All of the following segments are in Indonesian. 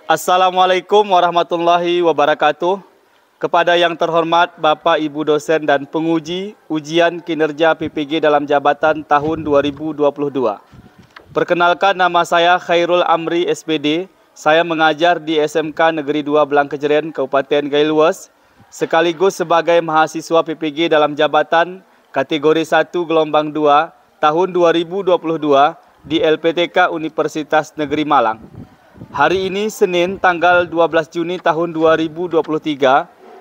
Assalamualaikum warahmatullahi wabarakatuh. Kepada yang terhormat Bapak Ibu dosen dan penguji ujian kinerja PPG dalam jabatan tahun 2022. Perkenalkan, nama saya Khairul Amri SPD. Saya mengajar di SMK Negeri 2 Blangkejeren, Kabupaten Gailues, sekaligus sebagai mahasiswa PPG dalam jabatan kategori 1 gelombang 2 tahun 2022 di LPTK Universitas Negeri Malang. Hari ini Senin tanggal 12 Juni tahun 2023,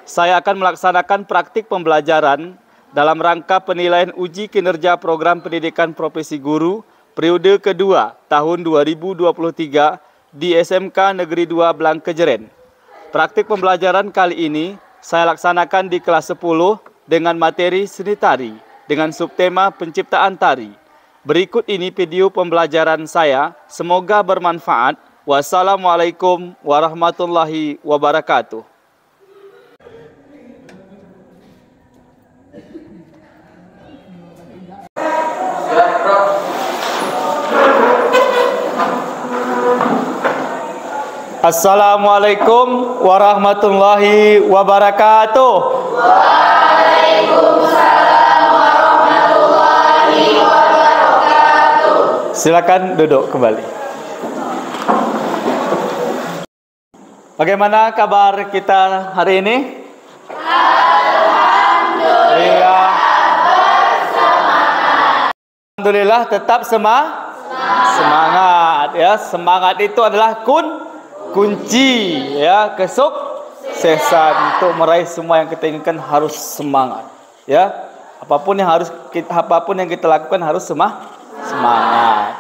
saya akan melaksanakan praktik pembelajaran dalam rangka penilaian uji kinerja program pendidikan profesi guru periode kedua tahun 2023 di SMK Negeri 2 Blangkejeren. Praktik pembelajaran kali ini saya laksanakan di kelas 10 dengan materi seni tari dengan subtema penciptaan tari. Berikut ini video pembelajaran saya, semoga bermanfaat. Wassalamualaikum warahmatullahi wabarakatuh. Assalamualaikum warahmatullahi wabarakatuh. Waalaikumsalam warahmatullahi wabarakatuh. Silakan duduk kembali. Bagaimana kabar kita hari ini? Alhamdulillah bersemangat. Alhamdulillah tetap semangat ya. Semangat itu adalah kunci ya kesuksesan. Untuk meraih semua yang kita inginkan harus semangat ya. Apapun yang kita lakukan harus semangat.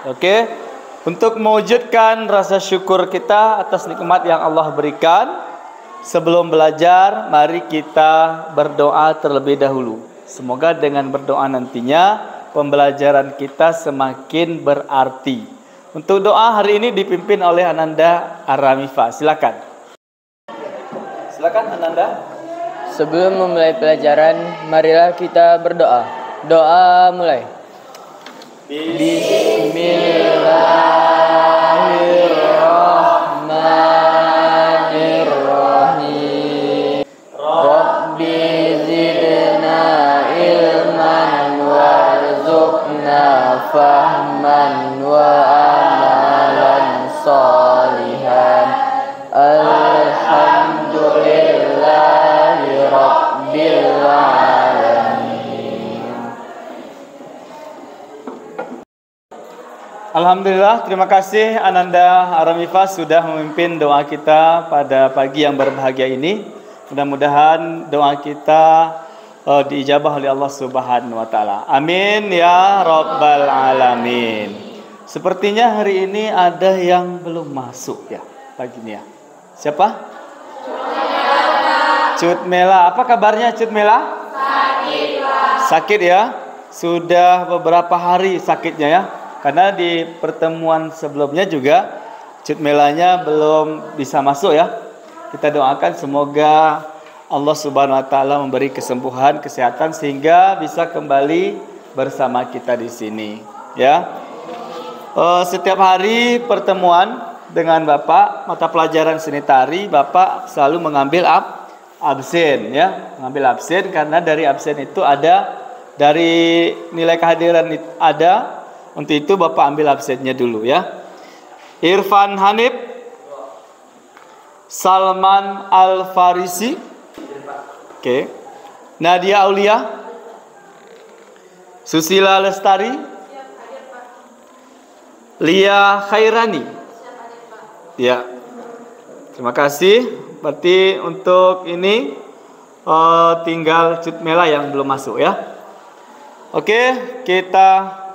Oke? Untuk mewujudkan rasa syukur kita atas nikmat yang Allah berikan, sebelum belajar, mari kita berdoa terlebih dahulu. Semoga dengan berdoa nantinya pembelajaran kita semakin berarti. Untuk doa hari ini dipimpin oleh Ananda Aramifa. Silakan. Silakan Ananda. Sebelum memulai pelajaran, marilah kita berdoa. Doa mulai. Bismillahirrahmanirrahim. Rabbi zidna ilman warzuqna fahman wa amalan salihan. Alhamdulillahi rabbil alamin. Alhamdulillah, terima kasih Ananda Aramifa sudah memimpin doa kita pada pagi yang berbahagia ini. Mudah-mudahan doa kita diijabah oleh Allah Subhanahu wa taala. Amin ya rabbal alamin. Sepertinya hari ini ada yang belum masuk ya pagi ini ya. Siapa? Cut Mela. Apa kabarnya Cut Mela? Sakit, Pak. Sakit ya? Sudah beberapa hari sakitnya ya. Karena di pertemuan sebelumnya juga Cut Melanya belum bisa masuk ya. Kita doakan semoga Allah Subhanahu wa taala memberi kesembuhan, kesehatan sehingga bisa kembali bersama kita di sini ya. Setiap hari pertemuan dengan Bapak mata pelajaran seni tari, Bapak selalu mengambil absen ya. Mengambil absen karena dari absen itu ada dari nilai kehadiran ada. Untuk itu Bapak ambil absennya dulu ya. Irfan Hanif, Salman Al-Farisi, oke. Nadia Aulia, Susila Lestari, Lia Khairani. Ya. Terima kasih. Berarti untuk ini tinggal Cut Mela yang belum masuk ya. Oke, kita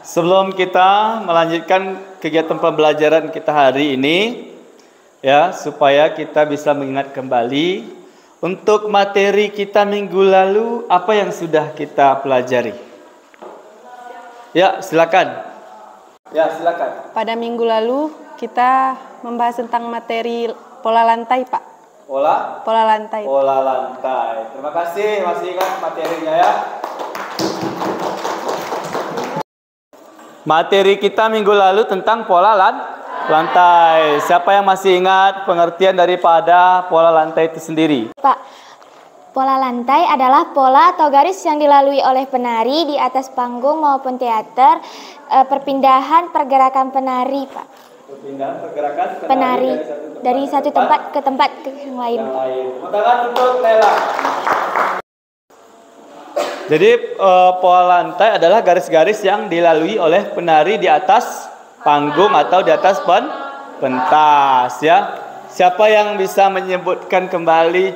sebelum kita melanjutkan kegiatan pembelajaran kita hari ini ya, supaya kita bisa mengingat kembali untuk materi kita minggu lalu apa yang sudah kita pelajari. Ya, silakan. Ya, silakan. Pada minggu lalu kita membahas tentang materi pola lantai, Pak. Pola lantai. Pola lantai. Terima kasih, masih ingat materinya ya. Materi kita minggu lalu tentang pola lantai. Lantai. Siapa yang masih ingat pengertian daripada pola lantai itu sendiri? Pak, pola lantai adalah pola atau garis yang dilalui oleh penari di atas panggung maupun teater, perpindahan pergerakan penari, Pak. Perpindahan pergerakan Penari dari satu tempat ke tempat yang lain. Tepuk tangan untuk Nela. Jadi pola lantai adalah garis-garis yang dilalui oleh penari di atas panggung atau di atas pentas, ya. Siapa yang bisa menyebutkan kembali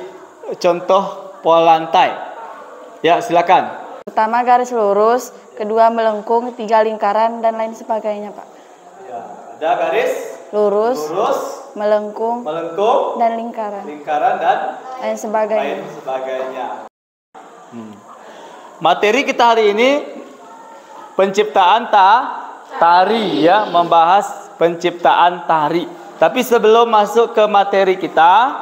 contoh pola lantai? Ya, silakan. Pertama garis lurus, kedua melengkung, tiga lingkaran, dan lain sebagainya, Pak. Ya, ada garis Lurus, melengkung, dan lingkaran dan lain sebagainya. Materi kita hari ini penciptaan tari, ya, membahas penciptaan tari. Tapi sebelum masuk ke materi kita,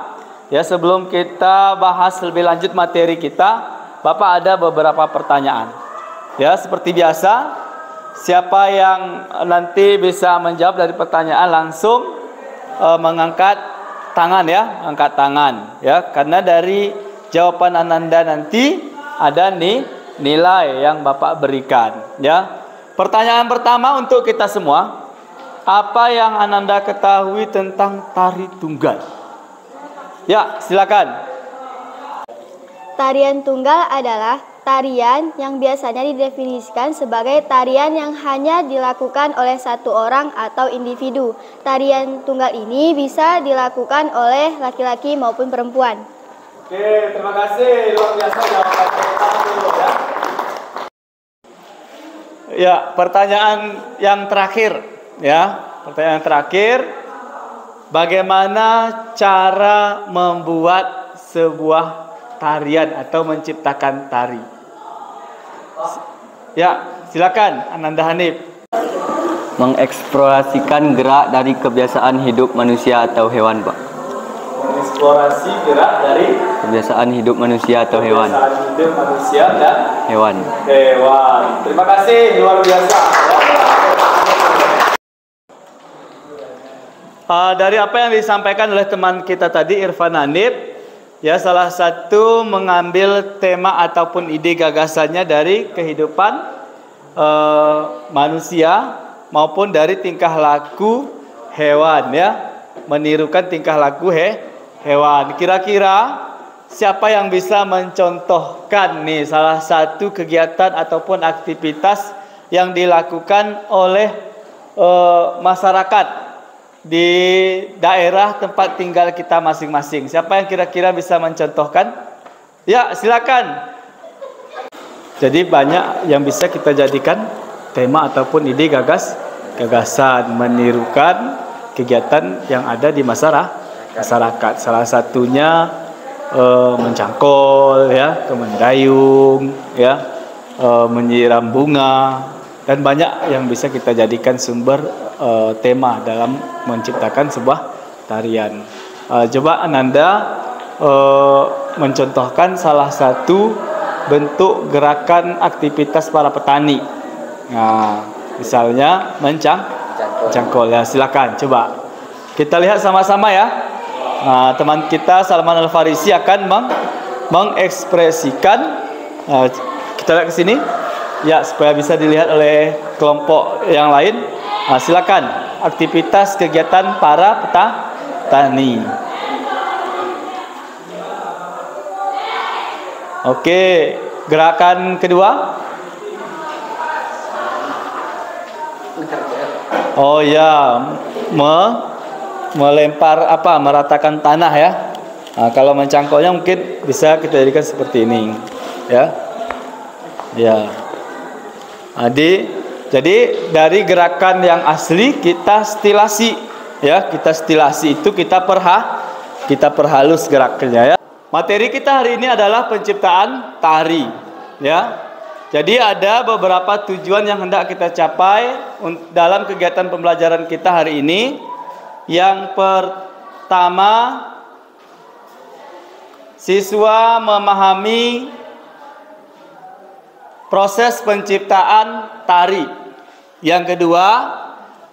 ya, sebelum kita bahas lebih lanjut materi kita, Bapak ada beberapa pertanyaan. Ya, seperti biasa, siapa yang nanti bisa menjawab dari pertanyaan langsung mengangkat tangan, ya, angkat tangan, ya, karena dari jawaban Ananda nanti ada nilai yang Bapak berikan, ya. Pertanyaan pertama untuk kita semua, apa yang Ananda ketahui tentang tari tunggal? Ya, silakan. Tarian tunggal adalah tarian yang biasanya didefinisikan sebagai tarian yang hanya dilakukan oleh satu orang atau individu. Tarian tunggal ini bisa dilakukan oleh laki-laki maupun perempuan. Oke, terima kasih. Luar biasa jawabannya. Ya. Ya, pertanyaan yang terakhir, ya. Pertanyaan terakhir, bagaimana cara membuat sebuah tarian atau menciptakan tari? Ya, silakan Ananda Hanif. Mengeksplorasikan gerak dari kebiasaan hidup manusia atau hewan, Pak. Mengeksplorasi gerak dari Kebiasaan hidup manusia atau hewan. kebiasaan hidup manusia dan Hewan. hewan. Terima kasih, luar biasa. Dari apa yang disampaikan oleh teman kita tadi, Irfan Hanif, ya, salah satu mengambil tema ataupun ide gagasannya dari kehidupan manusia maupun dari tingkah laku hewan, ya, menirukan tingkah laku hewan. Kira-kira siapa yang bisa mencontohkan nih salah satu kegiatan ataupun aktivitas yang dilakukan oleh masyarakat di daerah tempat tinggal kita masing-masing? Siapa yang kira-kira bisa mencontohkan? Ya, silakan. Jadi banyak yang bisa kita jadikan tema ataupun ide gagasan menirukan kegiatan yang ada di masyarakat. Salah satunya mencangkol, ya, mendayung, ya, menyiram bunga, dan banyak yang bisa kita jadikan sumber tema dalam menciptakan sebuah tarian. Coba Ananda mencontohkan salah satu bentuk gerakan aktivitas para petani. Nah, misalnya mencangkol, ya, silakan coba kita lihat sama-sama, ya. Teman kita Salman Al-Farisi akan mengekspresikan. Kita lihat ke sini, ya, supaya bisa dilihat oleh kelompok yang lain. Silakan aktivitas kegiatan para petani. Oke, gerakan kedua. Oh ya, melempar meratakan tanah, ya. Kalau mencangkolnya mungkin bisa kita jadikan seperti ini, ya. Ya. Jadi dari gerakan yang asli kita stilasi, ya. Kita stilasi itu kita perhalus gerakannya, ya. Materi kita hari ini adalah penciptaan tari, ya. Jadi ada beberapa tujuan yang hendak kita capai dalam kegiatan pembelajaran kita hari ini. Yang pertama, siswa memahami proses penciptaan tari. Yang kedua,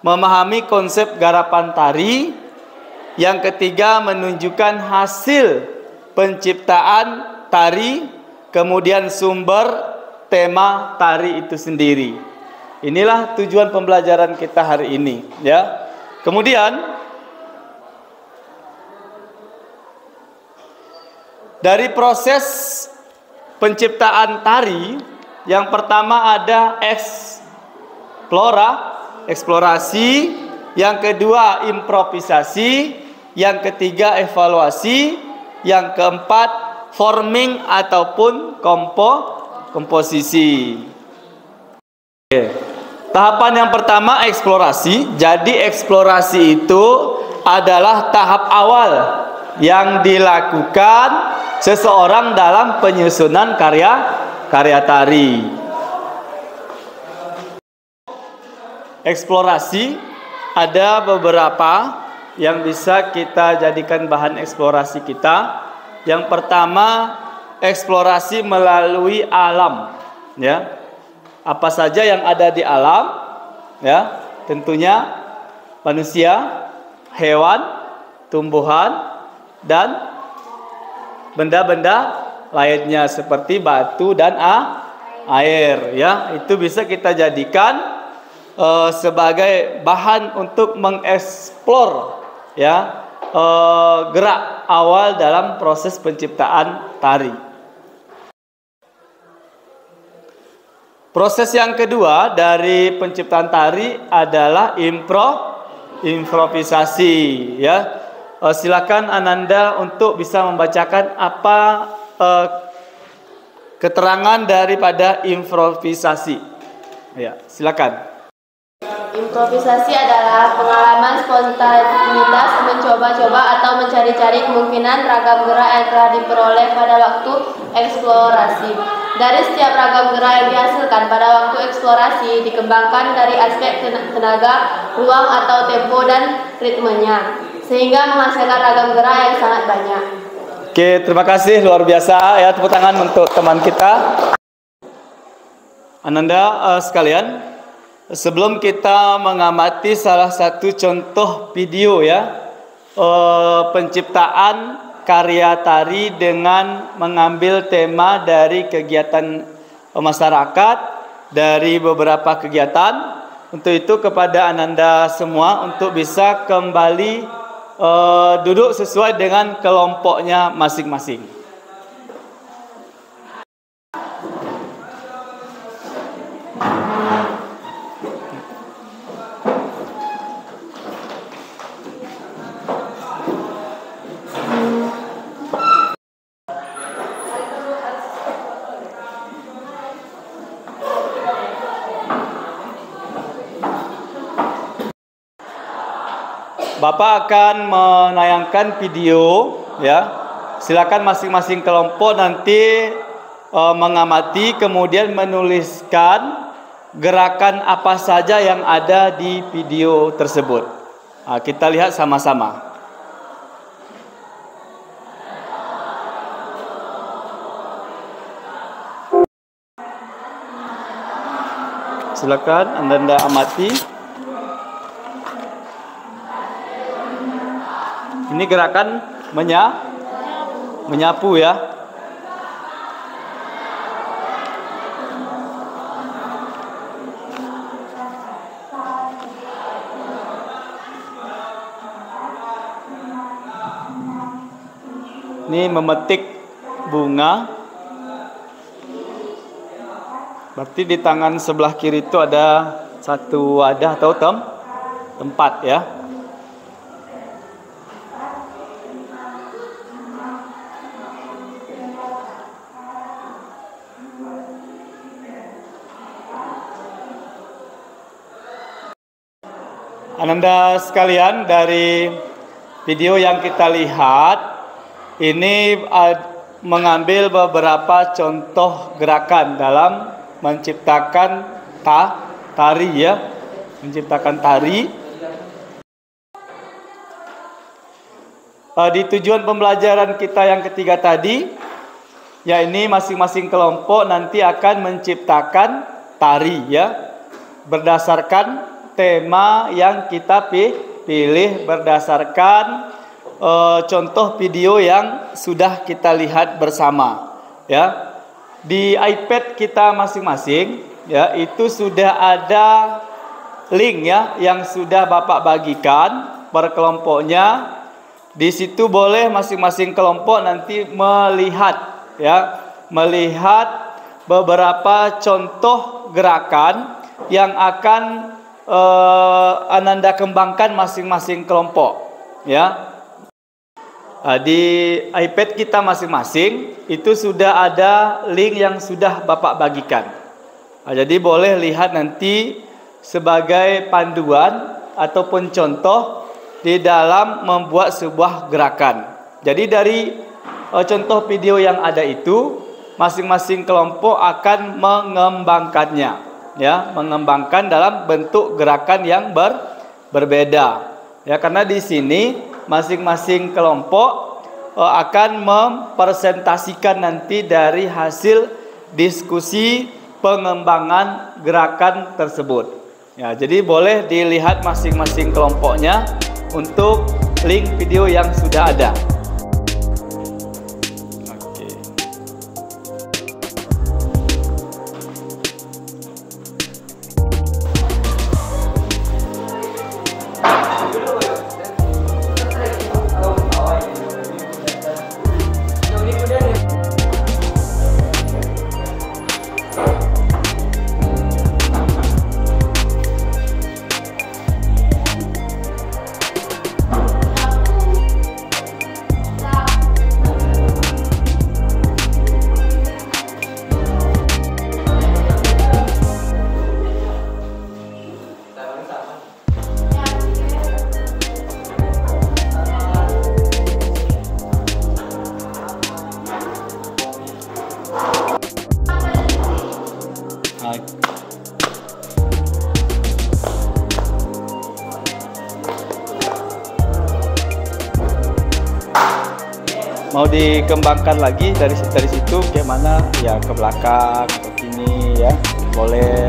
memahami konsep garapan tari. Yang ketiga, menunjukkan hasil penciptaan tari, kemudian sumber tema tari itu sendiri. Inilah tujuan pembelajaran kita hari ini, ya. Kemudian dari proses penciptaan tari, yang pertama ada eksplorasi, yang kedua improvisasi, yang ketiga evaluasi, yang keempat forming ataupun komposisi. Oke. Tahapan yang pertama eksplorasi. Jadi eksplorasi itu adalah tahap awal yang dilakukan seseorang dalam penyusunan karya tari. Eksplorasi ada beberapa yang bisa kita jadikan bahan eksplorasi kita. Yang pertama, eksplorasi melalui alam, ya. Apa saja yang ada di alam, ya, tentunya manusia, hewan, tumbuhan, dan benda-benda lainnya seperti batu dan air, ya. Itu bisa kita jadikan sebagai bahan untuk mengeksplor, ya, gerak awal dalam proses penciptaan tari. Proses yang kedua dari penciptaan tari adalah improvisasi, ya. Silakan Ananda untuk bisa membacakan apa keterangan daripada improvisasi. Ya, silakan. Improvisasi adalah pengalaman spontanitas mencoba-coba atau mencari-cari kemungkinan ragam gerak yang telah diperoleh pada waktu eksplorasi. Dari setiap ragam gerak yang dihasilkan pada waktu eksplorasi dikembangkan dari aspek tenaga, ruang atau tempo dan ritmenya, sehingga menghasilkan ragam gerak yang sangat banyak. Oke, terima kasih, luar biasa, ya. Tepuk tangan untuk teman kita. Ananda sekalian, sebelum kita mengamati salah satu contoh video, ya, penciptaan karya tari dengan mengambil tema dari kegiatan masyarakat, dari beberapa kegiatan. Untuk itu kepada Ananda semua untuk bisa kembali duduk sesuai dengan kelompoknya masing-masing. Bapak akan menayangkan video, ya. Silakan masing-masing kelompok nanti mengamati, kemudian menuliskan gerakan apa saja yang ada di video tersebut. Nah, kita lihat sama-sama. Silakan Anda amati. Ini gerakan menyapu, ya. Ini memetik bunga. Berarti di tangan sebelah kiri itu ada satu wadah atau tempat, ya. Ananda sekalian, dari video yang kita lihat ini mengambil beberapa contoh gerakan dalam menciptakan tari, ya, menciptakan tari. Di tujuan pembelajaran kita yang ketiga tadi, ya, ini masing-masing kelompok nanti akan menciptakan tari, ya, berdasarkan tema yang kita pilih berdasarkan contoh video yang sudah kita lihat bersama, ya. Di iPad kita masing-masing, ya, itu sudah ada link, ya, yang sudah Bapak bagikan per kelompoknya. Di situ boleh masing-masing kelompok nanti melihat, ya, melihat beberapa contoh gerakan yang akan Ananda kembangkan masing-masing kelompok, ya. Di iPad kita masing-masing itu sudah ada link yang sudah Bapak bagikan. Jadi boleh lihat nanti sebagai panduan ataupun contoh di dalam membuat sebuah gerakan. Jadi dari contoh video yang ada itu, masing-masing kelompok akan mengembangkannya, ya, mengembangkan dalam bentuk gerakan yang berbeda. Ya, karena di sini masing-masing kelompok akan mempresentasikan nanti dari hasil diskusi pengembangan gerakan tersebut. Ya, jadi boleh dilihat masing-masing kelompoknya untuk link video yang sudah ada. Oke. Mau dikembangkan lagi dari situ bagaimana, ya, ke belakang atau kini, ya, boleh.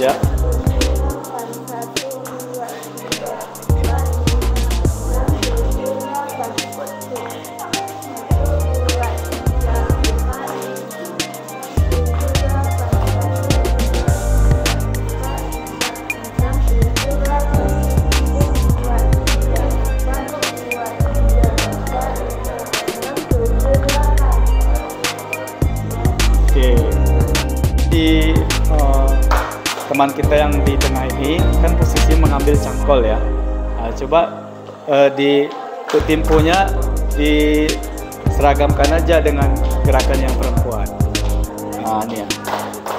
Ya. Oke. Di teman kita yang di tengah ini kan posisi mengambil cangkol, ya. Nah, coba di temponya diseragamkan aja dengan gerakan yang perempuan. Nah, ini, ya.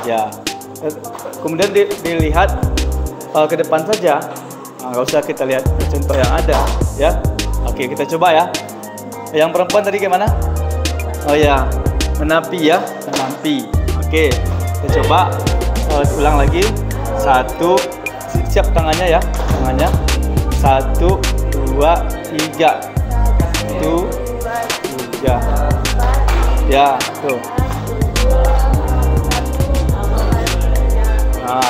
Ya. Kemudian dilihat ke depan saja. Nah, nggak usah kita lihat contoh yang ada, ya. Oke, kita coba, ya. Yang perempuan tadi gimana? Oh ya, menapi, ya, menapi. Oke, kita coba ulang lagi. 1, siap tangannya, ya, tangannya. 1, 2, 3. 1, 3. Ya, tuh. Nah.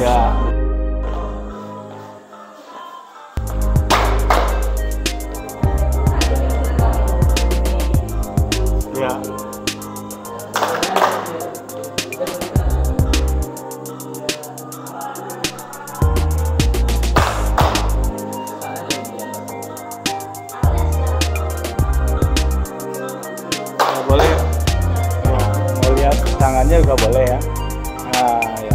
Ya. Ya. Boleh, ya, mau lihat tangannya juga boleh, ya. Nah, ya.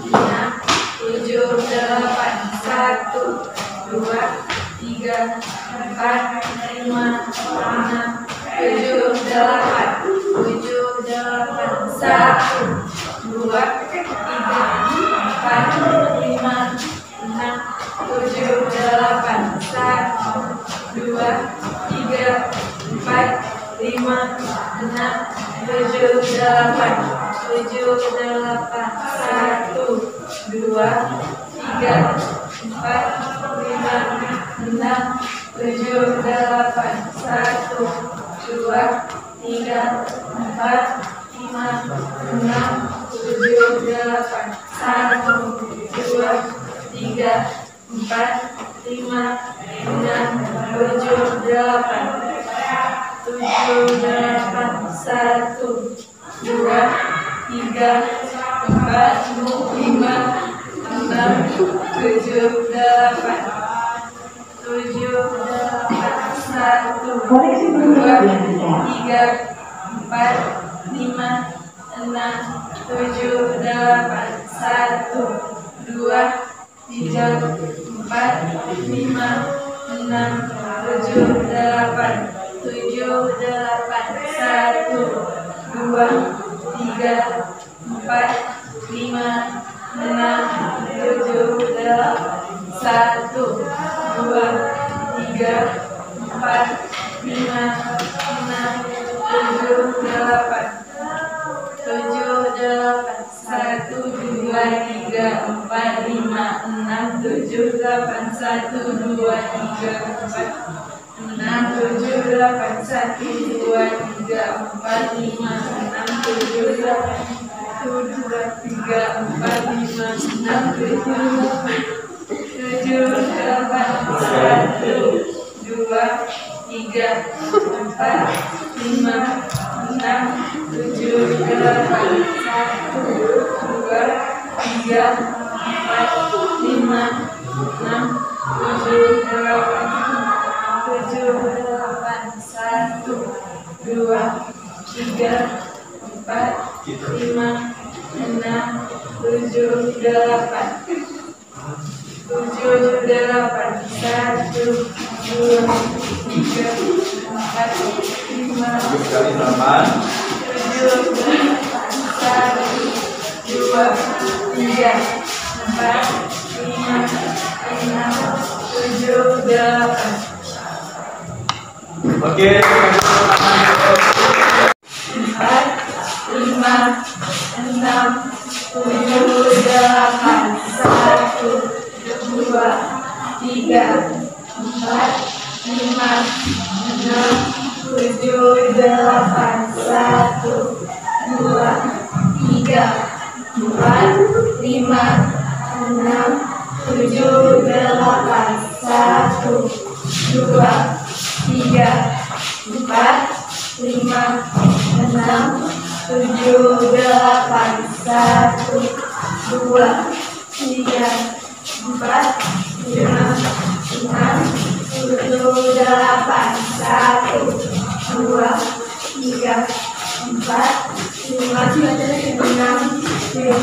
7, 8, 1, 2, 3, 4, 5, 6, 7, 8, 7, 8, 1, 2, 3, 4, 5, 6, 7, 8, 1, 2, 3, 4, 5, 6, 7, 8, 7, 8, 1, 2, 3, 4, 5, 6, 7, 8, 1, 2, 3, 4, 5, 6, 7, 8, 1, 2, 3, 4, 5, 6, 7, 8, 7, 8, 1, 2, 3, 4, 5, 6, 7, 8, 7, 8, 1, 2, 3, 4, 5, 6, 7, 8, 1, 2, 3, 4, 5, 6, 7, 8, 7, 8, 1, 2, 3, 4, 5, 6, 7, 8, 1, 2, 3, 4, 5, 6, 7, 8, 7, 8, 1, 2, 3, 4, 5, 6, 7, 8, 1, 2, 3, 4, 6, 7, 8, 1, 2, 3, 4, 5, 6, 7, 8, 1, 2, 3, 4, 5, 6, 7, 8, 1, 2, 3, 4, 5, 6, 7, 8, 1, 2, 3, 4, 5, 6, 7, 8, 7, 8, 1, 2, 3, 4, 5, 6, 7, 8, 7, 8, 1, 2, 3, 4, 5, 6,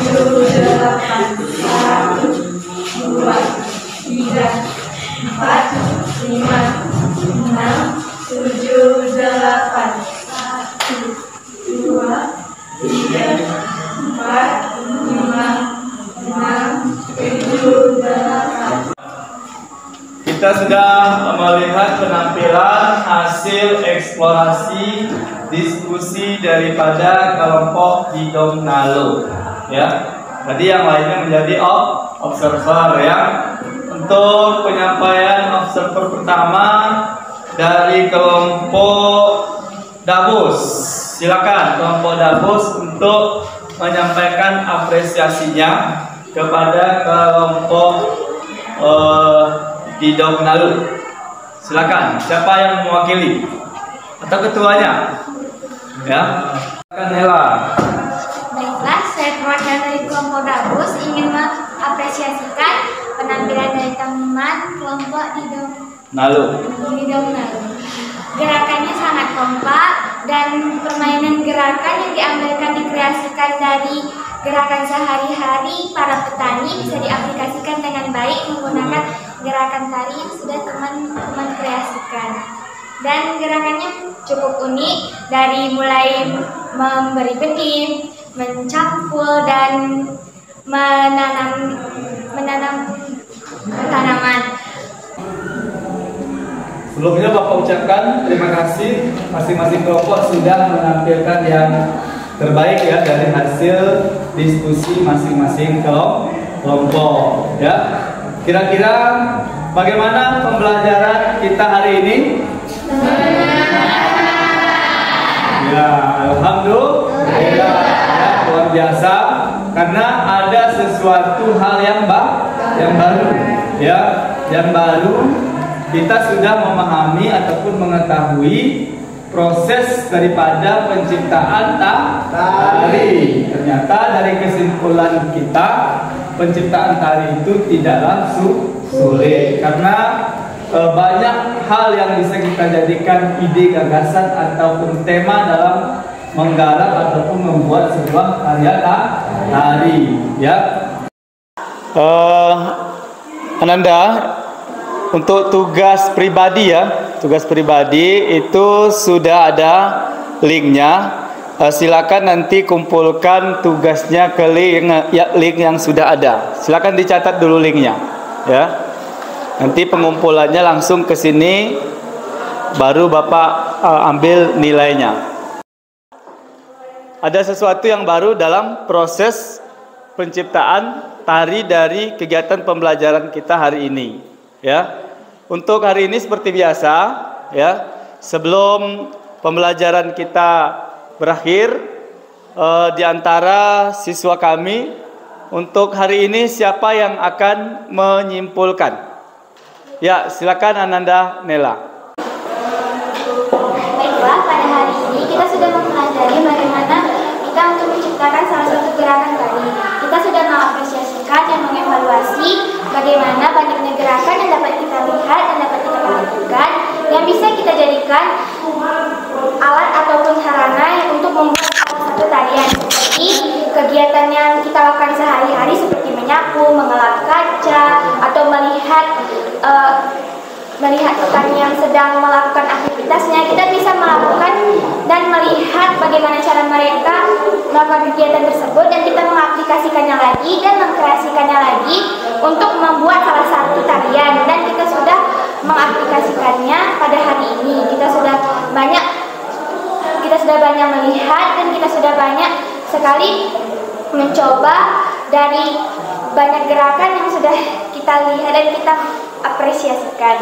7, 8, kita sudah melihat penampilan hasil eksplorasi diskusi daripada kelompok Didong Nalu. Ya, tadi yang lainnya menjadi observer ya. Untuk penyampaian observer pertama dari kelompok Dabus, silakan kelompok Dabus untuk menyampaikan apresiasinya kepada kelompok Didong Nalu. Silakan, siapa yang mewakili atau ketuanya? Ya, silakan Nela. Baiklah, saya perwakilan dari kelompok Dabus ingin mengapresiasikan penampilan dari teman kelompok Didong Nalu. Gerakannya sangat kompak dan permainan gerakan yang diambilkan dikreasikan dari gerakan sehari-hari para petani bisa diaplikasikan dengan baik menggunakan gerakan tari yang sudah teman-teman kreasikan. Dan gerakannya cukup unik, dari mulai memberi benih, mencangkul dan menanam tanaman. Sebelumnya Bapak ucapkan terima kasih, masing-masing kelompok sudah menampilkan yang terbaik ya dari hasil diskusi masing-masing kelompok ya. Kira-kira bagaimana pembelajaran kita hari ini? Ya, alhamdulillah ya, luar biasa karena ada sesuatu hal yang baru ya, yang baru. Kita sudah memahami ataupun mengetahui proses daripada penciptaan tari. Ternyata dari kesimpulan kita, penciptaan tari itu tidaklah sulit karena banyak hal yang bisa kita jadikan ide, gagasan ataupun tema dalam menggarap ataupun membuat sebuah karya tari. Ya, Ananda. Untuk tugas pribadi ya, tugas pribadi itu sudah ada linknya. Silakan nanti kumpulkan tugasnya ke link yang sudah ada. Silakan dicatat dulu linknya, ya. Nanti pengumpulannya langsung ke sini, baru Bapak ambil nilainya. Ada sesuatu yang baru dalam proses penciptaan tari dari kegiatan pembelajaran kita hari ini. Ya, untuk hari ini seperti biasa, ya, sebelum pembelajaran kita berakhir, di antara siswa kami untuk hari ini siapa yang akan menyimpulkan? Ya, silakan Ananda Nela. Baiklah, pada hari ini kita sudah mempelajari bagaimana kita untuk menciptakan salah satu gerakan tadi. Kita sudah mengapresiasikan dan mengevaluasi bagaimana banyaknya gerakan yang dapat kita lihat dan dapat kita lakukan yang bisa kita jadikan alat ataupun sarana untuk membuat salah satu tarian, seperti kegiatan yang kita lakukan sehari-hari seperti menyapu, mengelap kaca, atau melihat petani yang sedang melakukan aktivitasnya. Kita bisa melakukan dan melihat bagaimana cara mereka melakukan kegiatan tersebut, dan kita mengaplikasikannya lagi dan mengkreasikannya lagi untuk membuat salah satu tarian. Dan kita sudah mengaplikasikannya pada hari ini. Kita sudah banyak melihat dan kita sudah banyak sekali mencoba dari banyak gerakan yang sudah kita lihat dan kita apresiasikan.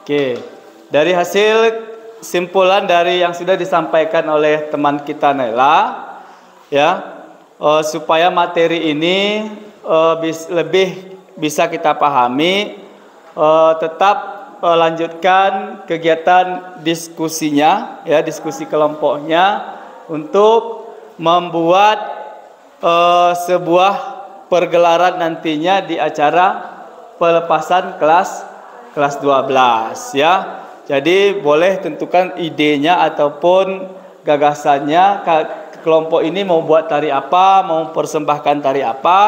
Oke, dari hasil simpulan dari yang sudah disampaikan oleh teman kita Nela, ya, supaya materi ini lebih bisa kita pahami, tetap lanjutkan kegiatan diskusinya, ya, diskusi kelompoknya untuk membuat sebuah pergelaran nantinya di acara pelepasan kelas 12 ya. Jadi boleh tentukan idenya ataupun gagasannya, kelompok ini mau buat tari apa, mau persembahkan tari apa,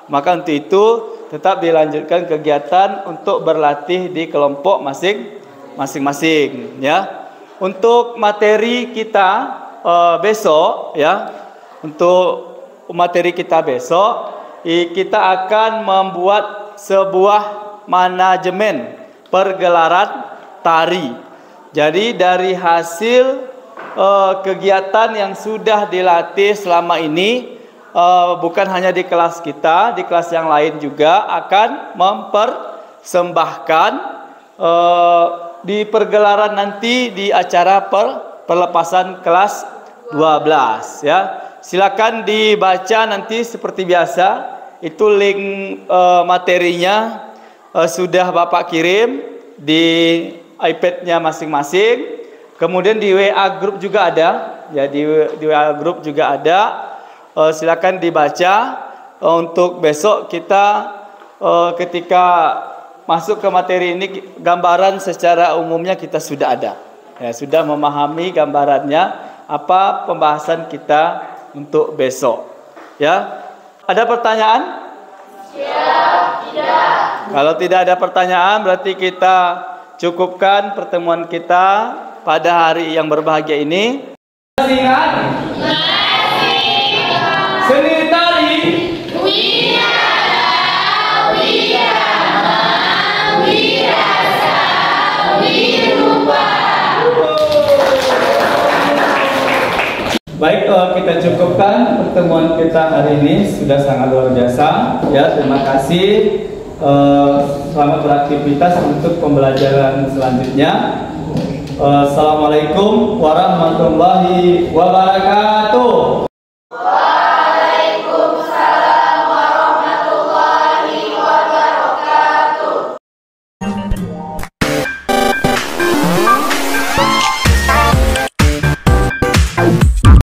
maka untuk itu tetap dilanjutkan kegiatan untuk berlatih di kelompok masing-masing ya. Untuk materi kita besok ya, untuk materi kita besok kita akan membuat sebuah manajemen pergelaran tari. Jadi dari hasil kegiatan yang sudah dilatih selama ini, bukan hanya di kelas kita, di kelas yang lain juga akan mempersembahkan di pergelaran nanti di acara perlepasan kelas 12 ya. Silakan dibaca nanti seperti biasa. Itu link materinya sudah Bapak kirim di iPad-nya masing-masing. Kemudian di WA group juga ada, ya di WA group juga ada. Silakan dibaca. Untuk besok kita ketika masuk ke materi ini, gambaran secara umumnya kita sudah ada, ya, sudah memahami gambarannya apa pembahasan kita untuk besok. Ya, ada pertanyaan? Ya, tidak. Kalau tidak ada pertanyaan, berarti kita cukupkan pertemuan kita pada hari yang berbahagia ini. Seni tari. Baik, kita cukupkan pertemuan kita hari ini, sudah sangat luar biasa. Ya, terima kasih. Selamat beraktivitas untuk pembelajaran selanjutnya. Assalamualaikum warahmatullahi wabarakatuh.